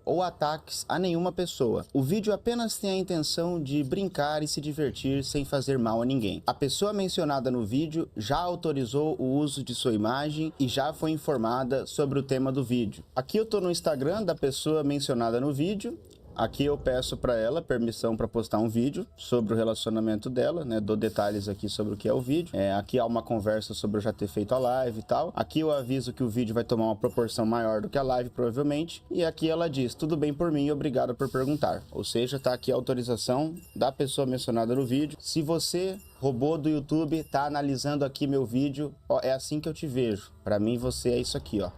ou ataques a nenhuma pessoa. O vídeo apenas tem a intenção de brincar e se divertir sem fazer mal a ninguém. A pessoa mencionada no vídeo já autorizou o uso de sua imagem e já foi informada sobre o tema do vídeo. Aqui eu tô no Instagram da pessoa mencionada no vídeo. Aqui eu peço para ela permissão para postar um vídeo sobre o relacionamento dela, né? Dou detalhes aqui sobre o que é o vídeo. Aqui há uma conversa sobre eu já ter feito a live e tal. Aqui eu aviso que o vídeo vai tomar uma proporção maior do que a live, provavelmente. E aqui ela diz, tudo bem por mim, obrigado por perguntar. Ou seja, tá aqui a autorização da pessoa mencionada no vídeo. Se você, robô do YouTube, tá analisando aqui meu vídeo, ó, é assim que eu te vejo. Para mim você é isso aqui, ó.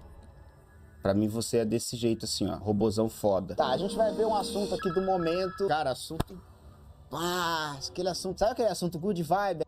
Pra mim você é desse jeito assim, ó, robozão foda. Tá, a gente vai ver um assunto aqui do momento. Cara, assunto... Ah, aquele assunto... Sabe aquele assunto good vibe?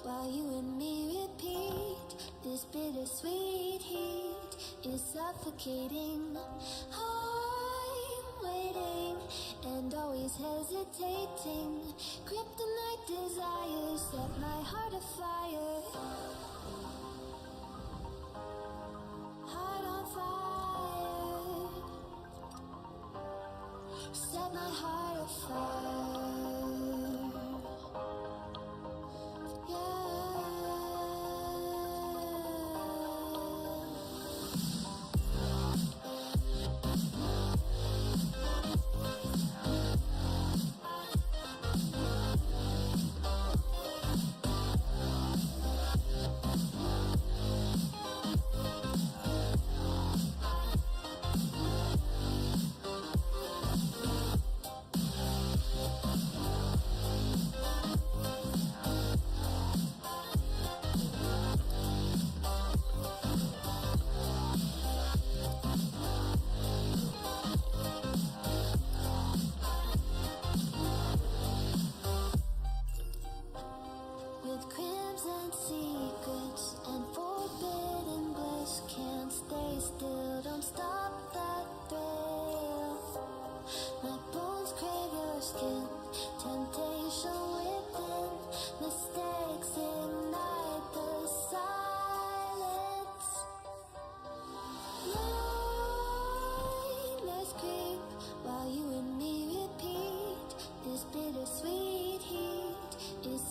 While you and me repeat, this bittersweet heat is suffocating. I'm waiting and always hesitating. Kryptonite desires set my heart afire. Heart on fire. Set my heart afire.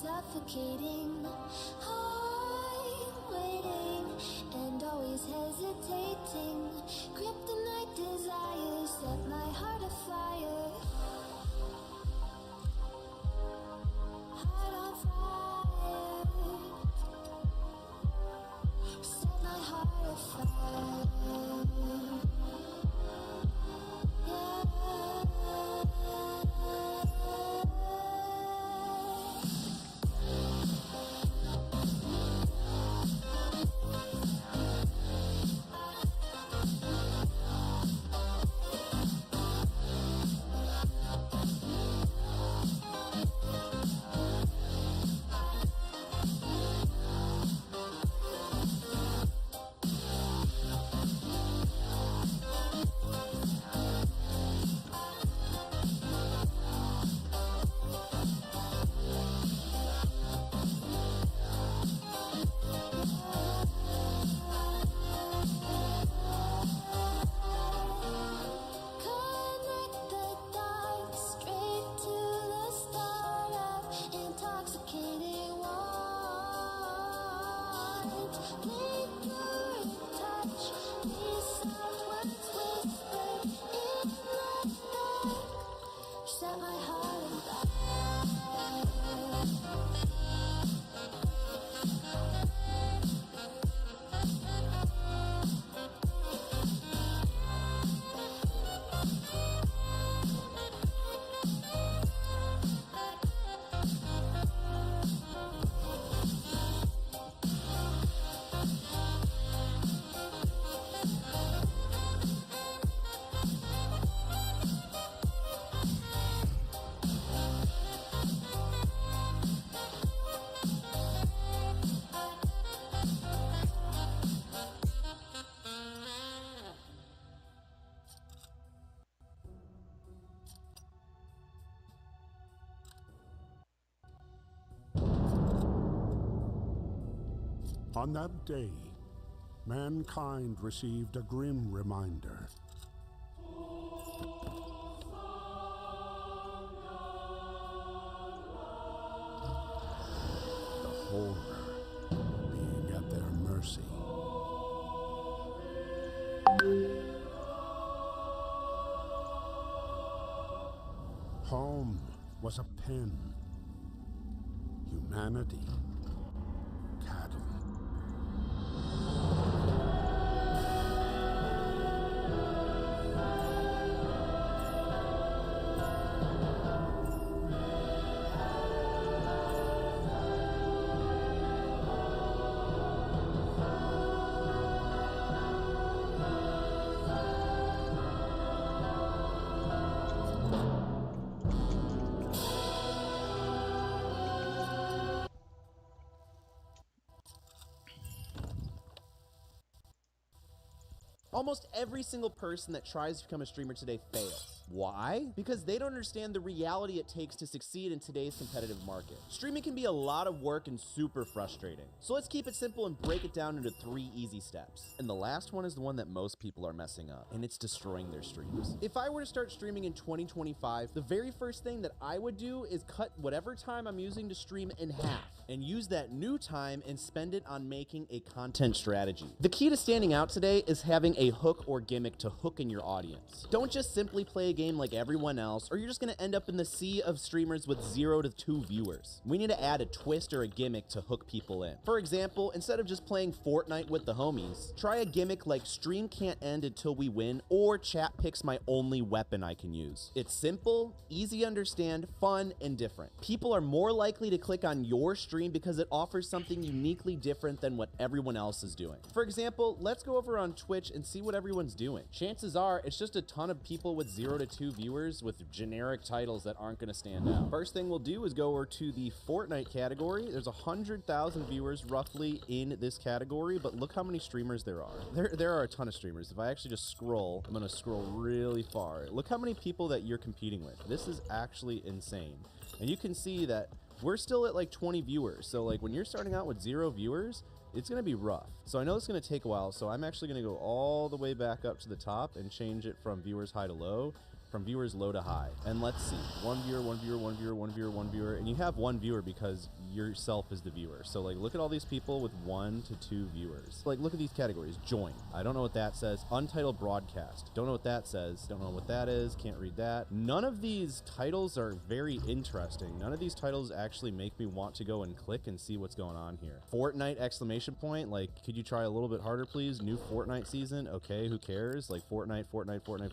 Suffocating, I'm waiting and always hesitating. Kryptonite desires set my heart afire. Heart on fire. Set my heart afire. Yeah. On that day, mankind received a grim reminder. The horror being at their mercy. Home was a pen. Humanity, cattle. Almost every single person that tries to become a streamer today fails. Why? Because they don't understand the reality it takes to succeed in today's competitive market. Streaming can be a lot of work and super frustrating. So let's keep it simple and break it down into 3 easy steps. And the last one is the one that most people are messing up, and it's destroying their streams. If I were to start streaming in 2025, the very first thing that I would do is cut whatever time I'm using to stream in half and use that new time and spend it on making a content strategy. The key to standing out today is having a hook or gimmick to hook in your audience. Don't just simply play a game like everyone else, or you're just gonna end up in the sea of streamers with 0 to 2 viewers. We need to add a twist or a gimmick to hook people in. For example, instead of just playing Fortnite with the homies, try a gimmick like stream can't end until we win, or chat picks my only weapon I can use. It's simple, easy to understand, fun, and different. People are more likely to click on your stream because it offers something uniquely different than what everyone else is doing. For example, let's go over on Twitch and see what everyone's doing. Chances are it's just a ton of people with 0 to 2 viewers with generic titles that aren't going to stand out. First thing we'll do is go over to the Fortnite category. There's 100,000 viewers roughly in this category, but look how many streamers there are. There are a ton of streamers. If I actually just scroll, I'm going to scroll really far. Look how many people that you're competing with. This is actually insane. And you can see that we're still at like 20 viewers. So like when you're starting out with 0 viewers, it's going to be rough. So I know it's going to take a while. So I'm actually going to go all the way back up to the top and change it from viewers high to low, from viewers low to high. And let's see, 1 viewer, 1 viewer, 1 viewer, 1 viewer, 1 viewer. And you have 1 viewer because yourself is the viewer. So like, look at all these people with 1 to 2 viewers. Like, look at these categories. Join. I don't know what that says. Untitled broadcast. Don't know what that says. Don't know what that is. Can't read that. None of these titles are very interesting. None of these titles actually make me want to go and click and see what's going on here. Fortnite exclamation point. Like, could you try a little bit harder, please? New Fortnite season. Okay, who cares? Like Fortnite.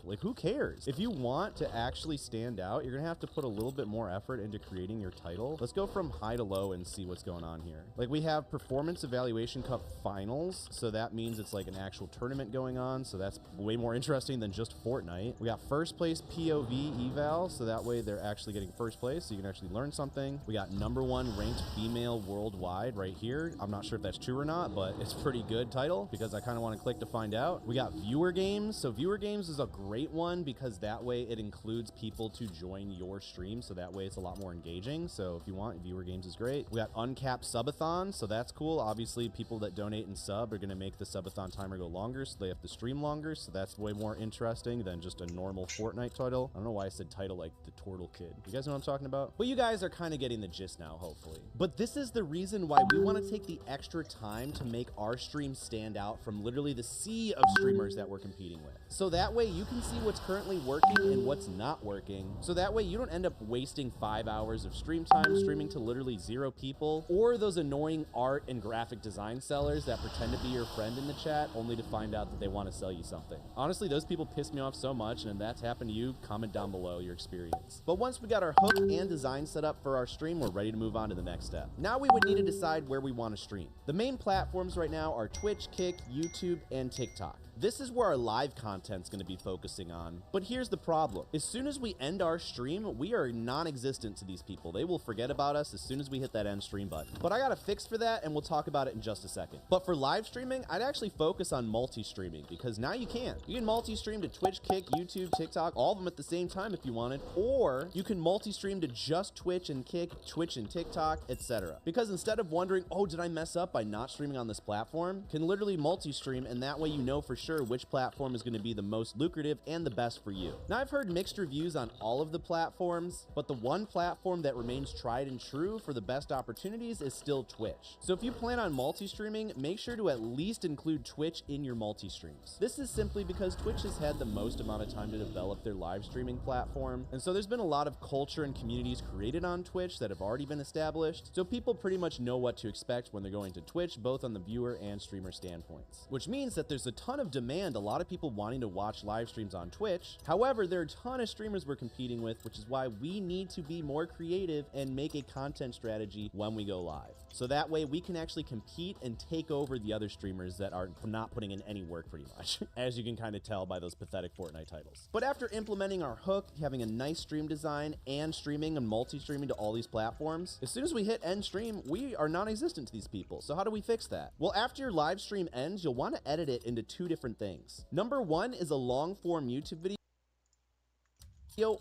Like, who cares? If you want to actually stand out, you're gonna have to put a little bit more effort into creating your title. Let's go from high to low and see what's going on here. Like, we have Performance Evaluation Cup Finals, so that means it's like an actual tournament going on, so that's way more interesting than just Fortnite. We got first place POV eval, so that way they're actually getting first place, so you can actually learn something. We got #1 ranked female worldwide right here. I'm not sure if that's true or not, but it's a pretty good title because I kind of want to click to find out. We got viewer games. So viewer games is a great one because that way it includes people to join your stream, so that way it's a lot more engaging. So if you want, viewer games is great. We got uncapped subathon, so that's cool. Obviously, people that donate and sub are going to make the subathon timer go longer, so they have to stream longer, so that's way more interesting than just a normal Fortnite title. I don't know why I said title like the Turtle Kid. You guys know what I'm talking about? But you guys are kind of getting the gist now, hopefully. But this is the reason why we want to take the extra time to make our stream stand out from literally the sea of streamers that we're competing with. So that way you can see what's currently working and what's not working. So that way you don't end up wasting 5 hours of stream time streaming to literally 0 people, or those annoying art and graphic design sellers that pretend to be your friend in the chat only to find out that they want to sell you something. Honestly, those people piss me off so much, and if that's happened to you, comment down below your experience. But once we got our hook and design set up for our stream, we're ready to move on to the next step. Now we would need to decide where we want to stream. The main platforms right now are Twitch, Kick, YouTube, and TikTok. This is where our live content's going to be focusing on. But here's the problem. problem. As soon as we end our stream, we are non-existent to these people. They will forget about us as soon as we hit that end stream button. But I got a fix for that, and we'll talk about it in just a second. But for live streaming, I'd actually focus on multi-streaming, because now you can. You can multi-stream to Twitch, Kick, YouTube, TikTok, all of them at the same time if you wanted, or you can multi-stream to just Twitch and Kick, Twitch and TikTok, etc. Because instead of wondering, oh, did I mess up by not streaming on this platform, can literally multi-stream, and that way you know for sure which platform is going to be the most lucrative and the best for you. Now, I've heard mixed reviews on all of the platforms, but the one platform that remains tried and true for the best opportunities is still Twitch. So if you plan on multi-streaming, make sure to at least include Twitch in your multi-streams. This is simply because Twitch has had the most amount of time to develop their live streaming platform, and so there's been a lot of culture and communities created on Twitch that have already been established, so people pretty much know what to expect when they're going to Twitch, both on the viewer and streamer standpoints. Which means that there's a ton of demand, a lot of people wanting to watch live streams on Twitch. However, there are a ton of streamers we're competing with, which is why we need to be more creative and make a content strategy when we go live. So that way we can actually compete and take over the other streamers that are not putting in any work pretty much, as you can kind of tell by those pathetic Fortnite titles. But after implementing our hook, having a nice stream design, and streaming and multi-streaming to all these platforms, as soon as we hit end stream, we are non-existent to these people. So how do we fix that? Well, after your live stream ends, you'll want to edit it into two different things. Number one is a long-form YouTube video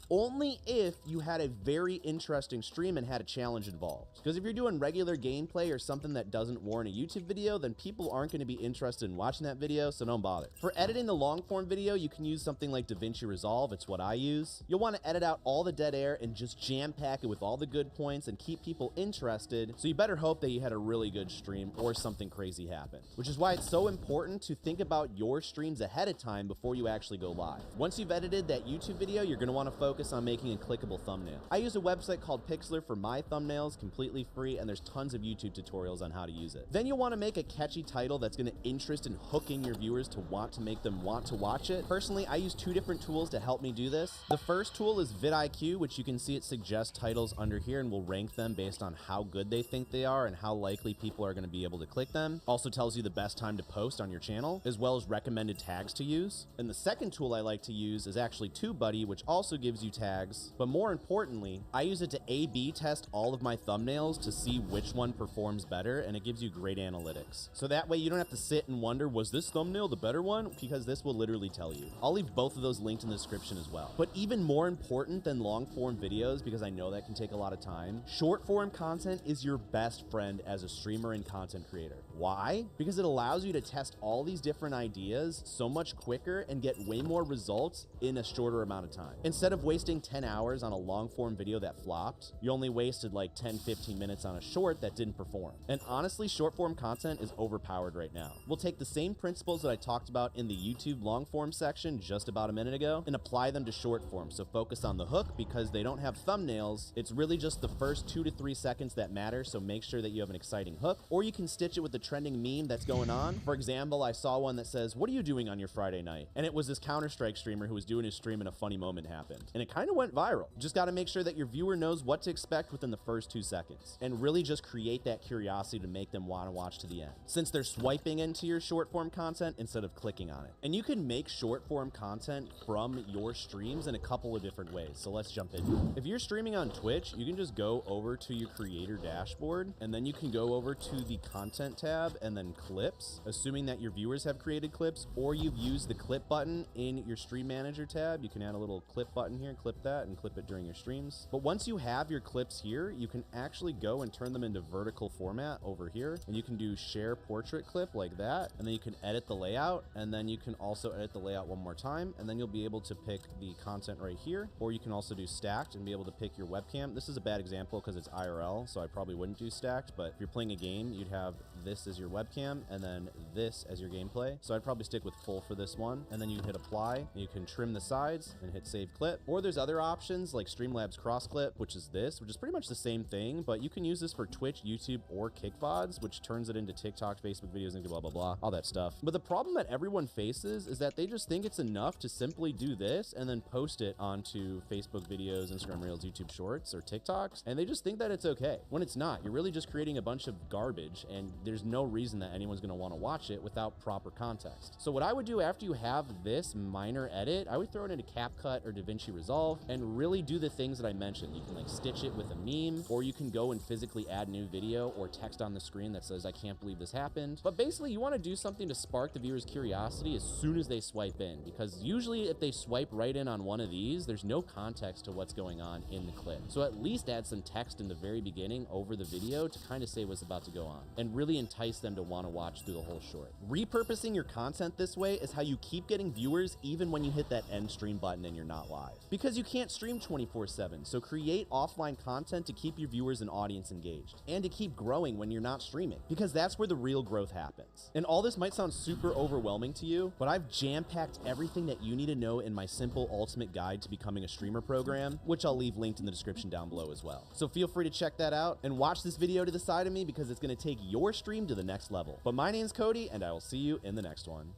only if you had a very interesting stream and had a challenge involved. Because if you're doing regular gameplay or something that doesn't warrant a YouTube video, then people aren't going to be interested in watching that video, so don't bother. For editing the long form video, you can use something like DaVinci Resolve. It's what I use. You'll want to edit out all the dead air and just jam pack it with all the good points and keep people interested, so you better hope that you had a really good stream or something crazy happened. Which is why it's so important to think about your streams ahead of time before you actually go live. Once you've edited that YouTube video, you're going to want to focus on making a clickable thumbnail. I use a website called Pixlr for my thumbnails, completely free, and there's tons of YouTube tutorials on how to use it. Then you'll want to make a catchy title that's going to interest and hook in your viewers to want to make them want to watch it. Personally, I use two different tools to help me do this. The first tool is vidIQ, which you can see it suggests titles under here and will rank them based on how good they think they are and how likely people are going to be able to click them. Also tells you the best time to post on your channel, as well as recommended tags to use. And the second tool I like to use is actually TubeBuddy, which also gives you tags, but more importantly, I use it to A/B test all of my thumbnails to see which one performs better, and it gives you great analytics. So that way you don't have to sit and wonder, was this thumbnail the better one? Because this will literally tell you. I'll leave both of those linked in the description as well. But even more important than long form videos, because I know that can take a lot of time, short form content is your best friend as a streamer and content creator. Why? Because it allows you to test all these different ideas so much quicker and get way more results in a shorter amount of time. Instead of wasting 10 hours on a long form video that flopped, you only wasted like 10-15 minutes on a short that didn't perform. And honestly, short form content is overpowered right now. We'll take the same principles that I talked about in the YouTube long form section just about a minute ago and apply them to short form. So focus on the hook, because they don't have thumbnails. It's really just the first 2 to 3 seconds that matter, so make sure that you have an exciting hook, or you can stitch it with the trending meme that's going on. For example, I saw one that says, "What are you doing on your Friday night?" And it was this Counter-Strike streamer who was doing his stream and a funny moment happened. And it kind of went viral. Just got to make sure that your viewer knows what to expect within the first 2 seconds, and really just create that curiosity to make them want to watch to the end, since they're swiping into your short form content instead of clicking on it. And you can make short form content from your streams in a couple of different ways, so let's jump in. If you're streaming on Twitch, you can just go over to your creator dashboard, and then you can go over to the content tab and then clips, assuming that your viewers have created clips, or you've used the clip button in your stream manager tab. You can add a little clip button here, clip that, and clip it during your streams. But once you have your clips here, you can actually go and turn them into vertical format over here, and you can do share portrait clip like that, and then you can edit the layout, and then you can also edit the layout one more time, and then you'll be able to pick the content right here, or you can also do stacked and be able to pick your webcam. This is a bad example because it's IRL, so I probably wouldn't do stacked, but if you're playing a game, you'd have this as your webcam and then this as your gameplay. So I'd probably stick with full for this one, and then you hit apply, and you can trim the sides and hit save clip. Or there's other options like Streamlabs cross clip, which is this, which is pretty much the same thing, but you can use this for Twitch, YouTube, or Kick VODs, which turns it into TikTok, Facebook videos, and blah, blah, blah, all that stuff. But the problem that everyone faces is that they just think it's enough to simply do this and then post it onto Facebook videos, Instagram Reels, YouTube Shorts, or TikToks, and they just think that it's okay, when it's not. You're really just creating a bunch of garbage, and there's no reason that anyone's going to want to watch it without proper context. So what I would do after you have this minor edit, I would throw it into CapCut or DaVinci Resolve and really do the things that I mentioned. You can like stitch it with a meme, or you can go and physically add new video or text on the screen that says, I can't believe this happened. But basically you want to do something to spark the viewer's curiosity as soon as they swipe in, because usually if they swipe right in on one of these, there's no context to what's going on in the clip. So at least add some text in the very beginning over the video to kind of say what's about to go on and really entice them to want to watch through the whole short. Repurposing your content this way is how you keep getting viewers even when you hit that end stream button and you're not live. Because you can't stream 24/7, so create offline content to keep your viewers and audience engaged and to keep growing when you're not streaming, because that's where the real growth happens. And all this might sound super overwhelming to you, but I've jam-packed everything that you need to know in my simple ultimate guide to becoming a streamer program, which I'll leave linked in the description down below as well. So feel free to check that out and watch this video to the side of me, because it's going to take your stream to the next level. But my name's Cody, and I will see you in the next one.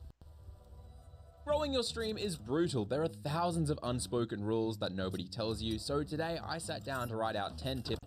Growing your stream is brutal. There are thousands of unspoken rules that nobody tells you, so today I sat down to write out 10 tips.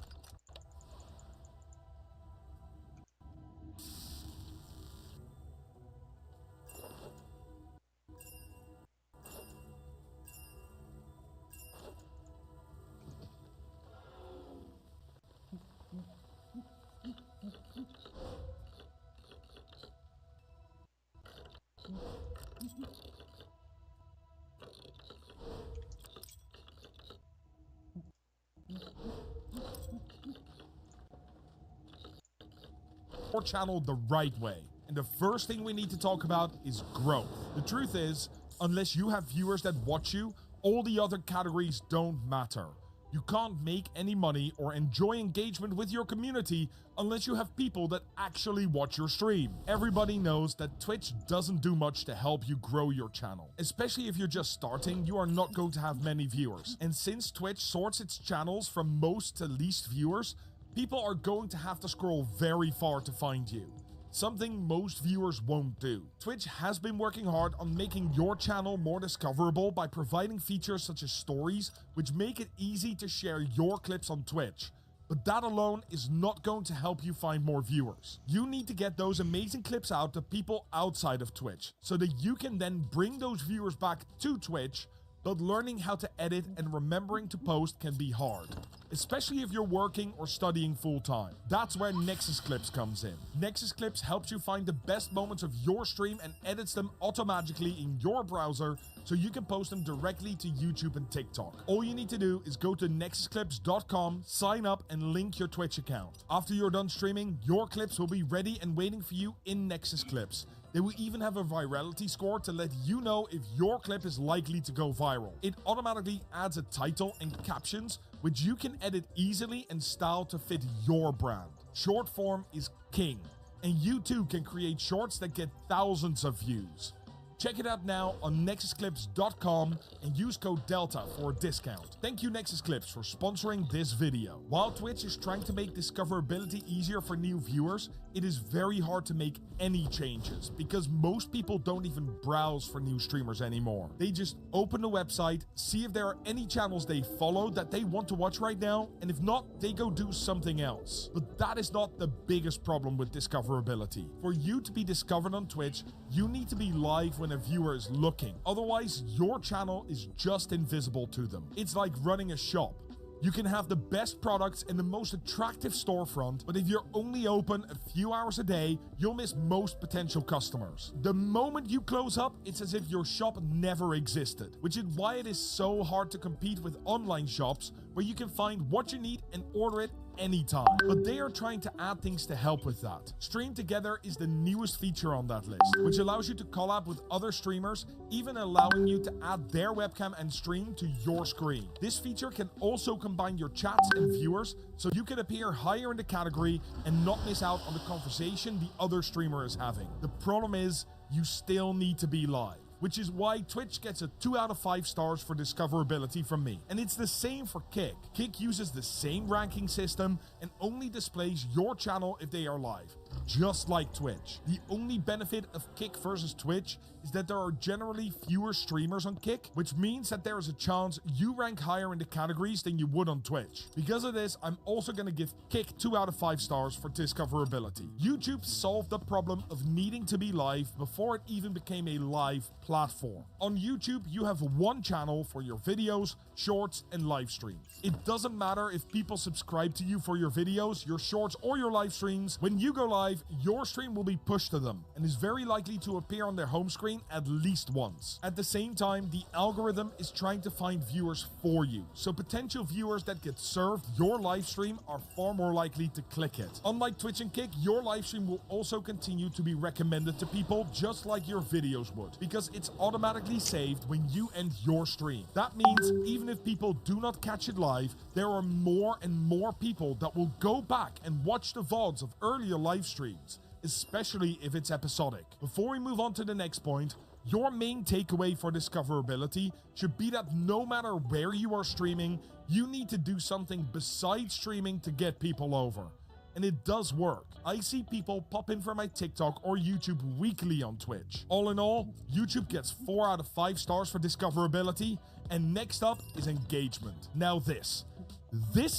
Your channel the right way. And the first thing we need to talk about is growth. The truth is, unless you have viewers that watch you, all the other categories don't matter. You can't make any money or enjoy engagement with your community unless you have people that actually watch your stream. Everybody knows that Twitch doesn't do much to help you grow your channel. Especially if you're just starting, you are not going to have many viewers. And since Twitch sorts its channels from most to least viewers, people are going to have to scroll very far to find you. Something most viewers won't do. Twitch has been working hard on making your channel more discoverable by providing features such as stories, which make it easy to share your clips on Twitch. But that alone is not going to help you find more viewers. You need to get those amazing clips out to people outside of Twitch, so that you can then bring those viewers back to Twitch. But learning how to edit and remembering to post can be hard, especially if you're working or studying full-time. That's where Nexus Clips comes in. Nexus Clips helps you find the best moments of your stream and edits them automatically in your browser, so you can post them directly to YouTube and TikTok. All you need to do is go to nexusclips.com, sign up, and link your Twitch account. After you're done streaming, your clips will be ready and waiting for you in Nexus Clips. They will even have a virality score to let you know if your clip is likely to go viral. It automatically adds a title and captions, which you can edit easily and style to fit your brand. Short form is king, and you too can create shorts that get thousands of views. Check it out now on nexusclips.com and use code DELTA for a discount. Thank you Nexus Clips for sponsoring this video. While Twitch is trying to make discoverability easier for new viewers, it is very hard to make any changes because most people don't even browse for new streamers anymore. They just open the website, see if there are any channels they follow that they want to watch right now, and if not, they go do something else. But that is not the biggest problem with discoverability. For you to be discovered on Twitch, you need to be live when a viewer is looking. Otherwise, your channel is just invisible to them. It's like running a shop. You can have the best products and the most attractive storefront, but if you're only open a few hours a day, you'll miss most potential customers. The moment you close up, it's as if your shop never existed, which is why it is so hard to compete with online shops where you can find what you need and order it anytime. But they are trying to add things to help with that. Stream Together is the newest feature on that list, which allows you to collab with other streamers, even allowing you to add their webcam and stream to your screen. This feature can also combine your chats and viewers, so you can appear higher in the category and not miss out on the conversation the other streamer is having. The problem is, you still need to be live, which is why Twitch gets a 2 out of 5 stars for discoverability from me. And it's the same for Kick. Kick uses the same ranking system and only displays your channel if they are live. just like Twitch. The only benefit of Kick versus Twitch is that there are generally fewer streamers on Kick, which means that there is a chance you rank higher in the categories than you would on Twitch. Because of this, I'm also going to give Kick 2 out of 5 stars for discoverability. YouTube solved the problem of needing to be live before it even became a live platform. On YouTube, you have one channel for your videos, shorts, and live streams. It doesn't matter if people subscribe to you for your videos, your shorts, or your live streams. When you go live, your stream will be pushed to them and is very likely to appear on their home screen at least once. At the same time, the algorithm is trying to find viewers for you, so potential viewers that get served your live stream are far more likely to click it. Unlike Twitch and Kick, your live stream will also continue to be recommended to people just like your videos would, because it's automatically saved when you end your stream. That means even if people do not catch it live, there are more and more people that will go back and watch the VODs of earlier live streams, especially if it's episodic. Before we move on to the next point, your main takeaway for discoverability should be that no matter where you are streaming, you need to do something besides streaming to get people over. And it does work. I see people pop in for my TikTok or YouTube weekly on Twitch. All in all, YouTube gets 4 out of 5 stars for discoverability, and next up is engagement. Now this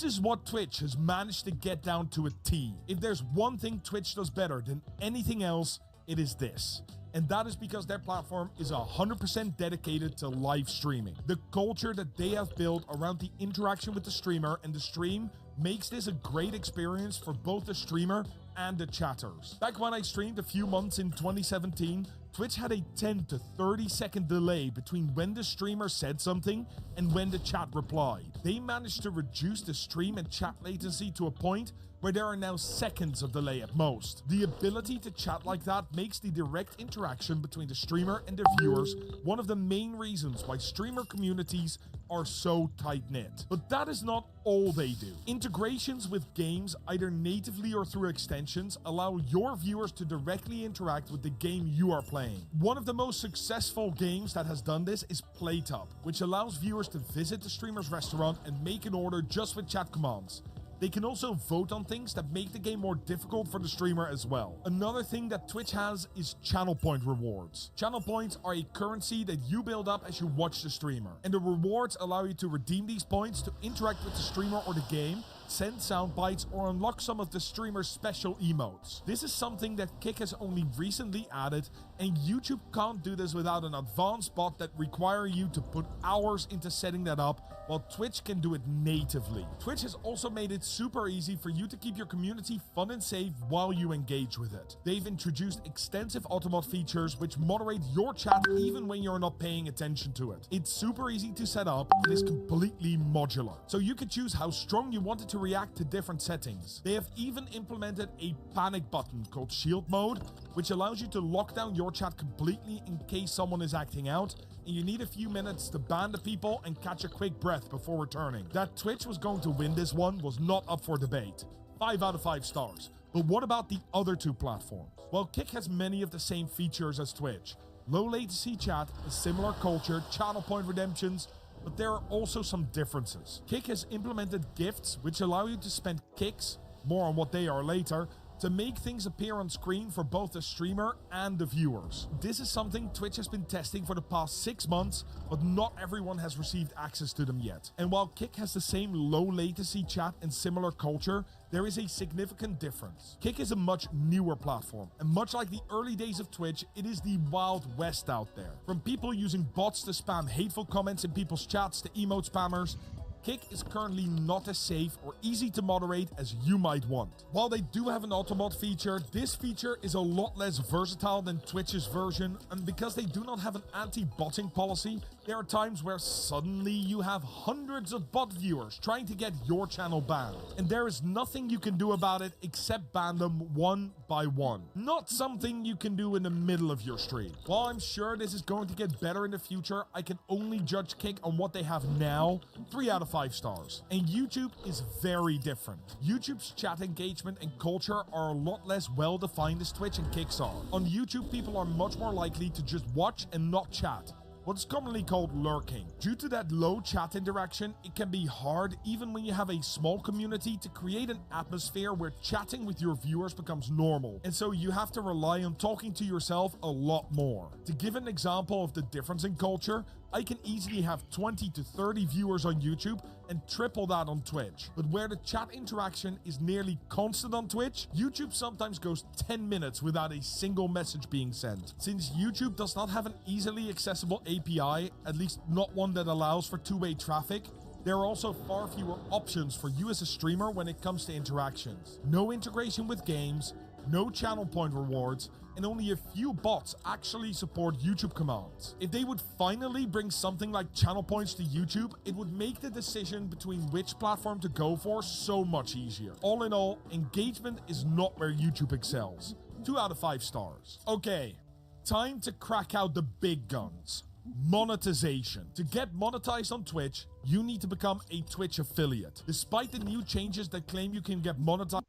is what Twitch has managed to get down to a T. If there's one thing Twitch does better than anything else, it is this. And that is because their platform is 100% dedicated to live streaming. The culture that they have built around the interaction with the streamer and the stream makes this a great experience for both the streamer and the chatters. Back when I streamed a few months in 2017, Twitch had a 10 to 30 second delay between when the streamer said something and when the chat replied. They managed to reduce the stream and chat latency to a point where there are now seconds of delay at most. The ability to chat like that makes the direct interaction between the streamer and their viewers one of the main reasons why streamer communities are so tight-knit. But that is not all they do. Integrations with games, either natively or through extensions, allow your viewers to directly interact with the game you are playing. One of the most successful games that has done this is PlayTub, which allows viewers to visit the streamer's restaurant and make an order just with chat commands. They can also vote on things that make the game more difficult for the streamer as well. Another thing that Twitch has is channel point rewards. Channel points are a currency that you build up as you watch the streamer, and the rewards allow you to redeem these points to interact with the streamer or the game, send sound bites, or unlock some of the streamer's special emotes. This is something that Kick has only recently added, and YouTube can't do this without an advanced bot that require you to put hours into setting that up, while Twitch can do it natively. Twitch has also made it super easy for you to keep your community fun and safe while you engage with it. They've introduced extensive automod features which moderate your chat even when you're not paying attention to it. It's super easy to set up and is completely modular, so you can choose how strong you want it to react to different settings. They have even implemented a panic button called Shield Mode, which allows you to lock down your chat completely in case someone is acting out, and you need a few minutes to ban the people and catch a quick breath before returning. That Twitch was going to win this one was not up for debate. 5 out of 5 stars. But what about the other two platforms? Well, Kick has many of the same features as Twitch. Low latency chat, a similar culture, channel point redemptions, but there are also some differences. Kick has implemented gifts which allow you to spend kicks, more on what they are later, to make things appear on screen for both the streamer and the viewers. This is something Twitch has been testing for the past 6 months, but not everyone has received access to them yet. And while Kick has the same low latency chat and similar culture, there is a significant difference. Kick is a much newer platform, and much like the early days of Twitch, it is the Wild West out there. From people using bots to spam hateful comments in people's chats to emote spammers, Kick is currently not as safe or easy to moderate as you might want. While they do have an automod feature, this feature is a lot less versatile than Twitch's version, and because they do not have an anti-botting policy, there are times where suddenly you have hundreds of bot viewers trying to get your channel banned, and there is nothing you can do about it except ban them one by one. Not something you can do in the middle of your stream. While I'm sure this is going to get better in the future, I can only judge Kick on what they have now. 3 out of 5 stars. And YouTube is very different. YouTube's chat engagement and culture are a lot less well defined as Twitch and Kick's are. On YouTube, people are much more likely to just watch and not chat. what's commonly called lurking. Due to that low chat interaction, it can be hard, even when you have a small community, to create an atmosphere where chatting with your viewers becomes normal, and so you have to rely on talking to yourself a lot more. To give an example of the difference in culture, I can easily have 20 to 30 viewers on YouTube and triple that on Twitch. But where the chat interaction is nearly constant on Twitch, YouTube sometimes goes 10 minutes without a single message being sent. Since YouTube does not have an easily accessible API, at least not one that allows for two-way traffic, there are also far fewer options for you as a streamer when it comes to interactions. No integration with games, no channel point rewards, and only a few bots actually support YouTube commands. If they would finally bring something like channel points to YouTube, it would make the decision between which platform to go for so much easier. All in all, engagement is not where YouTube excels. 2 out of 5 stars. Okay, time to crack out the big guns. Monetization. To get monetized on Twitch, you need to become a Twitch affiliate. Despite the new changes that claim you can get monetized